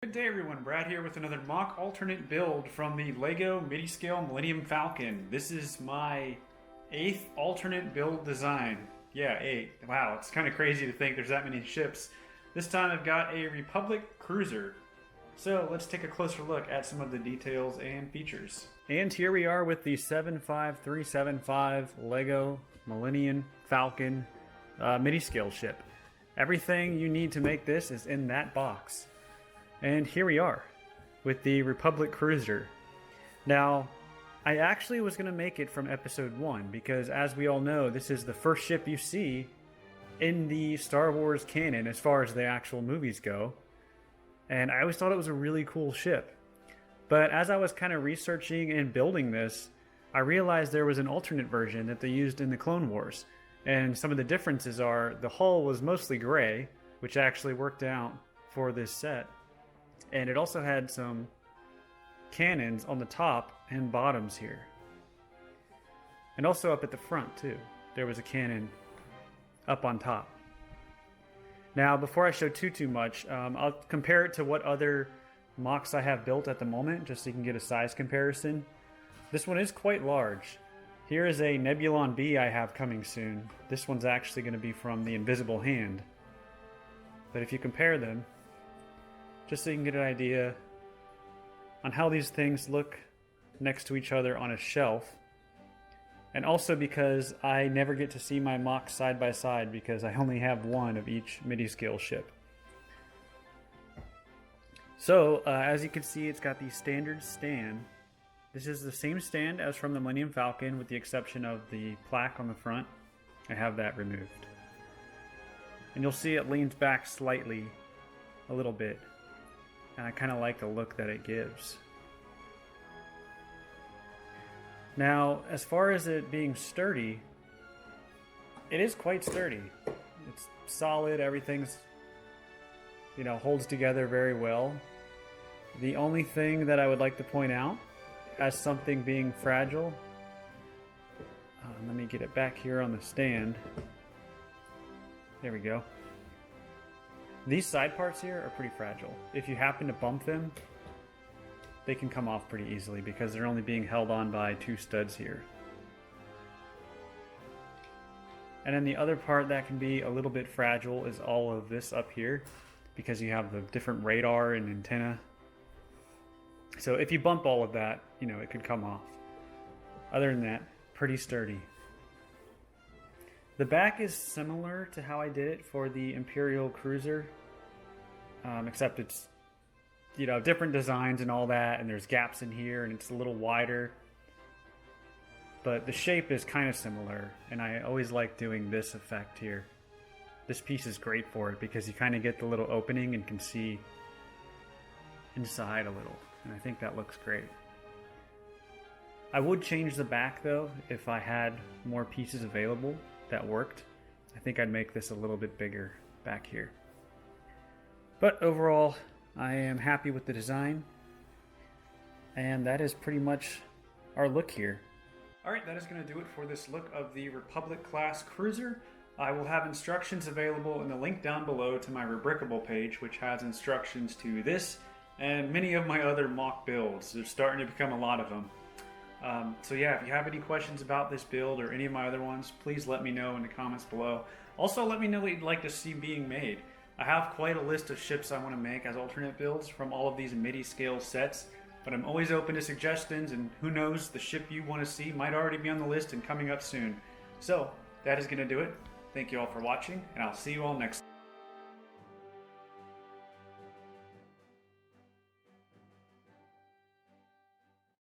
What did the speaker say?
Good day everyone, Brad here with another mock alternate build from the LEGO midi-scale Millennium Falcon. This is my 8th alternate build design. Yeah, 8. Wow, it's kind of crazy to think there's that many ships. This time I've got a Republic cruiser. So let's take a closer look at some of the details and features. And here we are with the 75375 LEGO Millennium Falcon midi-scale ship. Everything you need to make this is in that box. And here we are with the Republic Cruiser. Now, I actually was going to make it from episode 1 because, as we all know, this is the first ship you see in the Star Wars canon as far as the actual movies go. And I always thought it was a really cool ship. But as I was kind of researching and building this, I realized there was an alternate version that they used in the Clone Wars. And some of the differences are the hull was mostly gray, which actually worked out for this set. And it also had some cannons on the top and bottoms here. And also up at the front too. There was a cannon up on top. Now before I show too much, I'll compare it to what other mocks I have built at the moment, just so you can get a size comparison. This one is quite large. Here is a Nebulon B I have coming soon. This one's actually going to be from the Invisible Hand. But if you compare them, just so you can get an idea on how these things look next to each other on a shelf. And also because I never get to see my mocks side by side because I only have one of each midi-scale ship. So, as you can see, it's got the standard stand. This is the same stand as from the Millennium Falcon with the exception of the plaque on the front. I have that removed. And you'll see it leans back slightly, a little bit. And I kind of like the look that it gives. Now, as far as it being sturdy, it is quite sturdy. It's solid, everything's, holds together very well. The only thing that I would like to point out as something being fragile, let me get it back here on the stand. There we go. These side parts here are pretty fragile. If you happen to bump them, they can come off pretty easily because they're only being held on by 2 studs here. And then the other part that can be a little bit fragile is all of this up here because you have the different radar and antenna. So if you bump all of that, it could come off. Other than that, pretty sturdy. The back is similar to how I did it for the Imperial Cruiser, except it's, different designs and all that, and there's gaps in here, and it's a little wider. But the shape is kind of similar, and I always like doing this effect here. This piece is great for it because you kind of get the little opening and can see inside a little, and I think that looks great. I would change the back though if I had more pieces available that worked. I think I'd make this a little bit bigger back here. But overall, I am happy with the design. And that is pretty much our look here. Alright, that is going to do it for this look of the Republic class cruiser. I will have instructions available in the link down below to my Rebrickable page, which has instructions to this and many of my other mock builds. There's starting to become a lot of them. So yeah, if you have any questions about this build or any of my other ones, please let me know in the comments below. Also, let me know what you'd like to see being made. I have quite a list of ships I want to make as alternate builds from all of these midi-scale sets, but I'm always open to suggestions, and who knows, the ship you want to see might already be on the list and coming up soon. So, that is going to do it. Thank you all for watching, and I'll see you all next time.